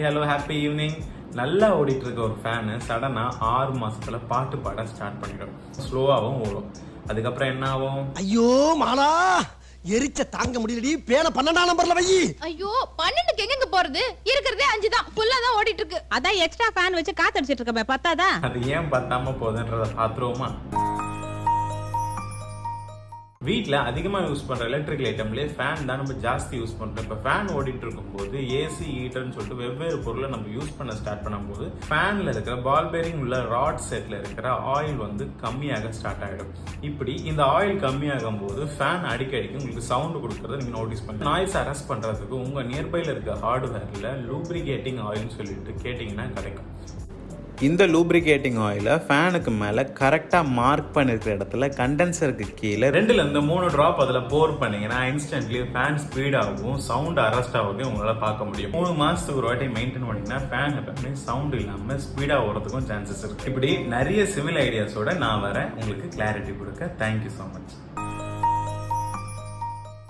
Hello happy evening. நல்லா ஓடிட்டு இருக்க ஒரு ஃபேனு சடனாக 6 மாசத்துல பாட்டு பாட ஸ்டார்ட் பண்ணிடும். ஸ்லோவாகவும் ஓடும். அதுக்கப்புறம் என்ன ஆகும்? ஐயோ மாலா, எரிச்ச தாங்க முடியலடி. பேன 12ஆம் நம்பர்ல வை. ஐயோ 12க்கு எங்க போறது? இருக்கிறதே 5 தான். ஃபுல்லா தான் ஓடிட்டு இருக்கு. அதான் எக்ஸ்ட்ரா ஃபேன் வச்சு காத்தடிச்சிட்டு இருக்கமே, பத்தாதா? அது ஏன் பத்தாம போகுதுன்றத பாத்துருவோமா? வீட்டில் அதிகமாக யூஸ் பண்ணுற எலக்ட்ரிக்கல் ஐட்டம்லேயே ஃபேன் தான் நம்ம ஜாஸ்தி யூஸ் பண்ணுறோம். இப்போ ஃபேன் ஓடிட்டு இருக்கும்போது ஏசி ஹீட்டர்னு சொல்லிட்டு வெவ்வேறு பொருளை நம்ம யூஸ் பண்ண ஸ்டார்ட் பண்ணும்போது ஃபேனில் இருக்கிற பால் பேரிங் உள்ள ராட் செட்டில் இருக்கிற ஆயில் வந்து கம்மியாக ஸ்டார்ட் ஆகிடும். இப்படி இந்த ஆயில் கம்மியாகும் போது ஃபேன் அடிக்கடிக்கு உங்களுக்கு சவுண்டு கொடுக்குறத நீங்கள் நோட்டீஸ் பண்ணுங்க. நாய்ஸ் அரெஸ்ட் பண்ணுறதுக்கு உங்கள் நியர்பையில் இருக்க ஹார்ட்வேரில் லூப்ரிகேட்டிங் ஆயில்னு சொல்லிட்டு கேட்டிங்கன்னா கிடைக்கும். இந்த லூப்ரிகேட்டிங் ஆயிலை ஃபேனுக்கு மேலே கரெக்டாக மார்க் பண்ணிருக்கிற இடத்துல கண்டென்சருக்கு கீழே 2-3 ட்ராப் அதில் போர் பண்ணிங்கன்னா இன்ஸ்டன்ட்லி ஃபேன் ஸ்பீடாகவும் சவுண்ட் அரெஸ்ட் ஆகுதையும் உங்களால் பார்க்க முடியும். 3 மாதத்துக்கு ஒரு வாட்டி மெயின்டைன் பண்ணிங்கன்னா ஃபேன் எப்பவுமே சவுண்ட் இல்லாமல் ஸ்பீடாக ஓடுறதுக்கும் சான்சஸ் இருக்குது. இப்படி நிறைய சிவில் ஐடியாஸோட நான் வரேன் உங்களுக்கு கிளாரிட்டி கொடுக்க. Thank you so much.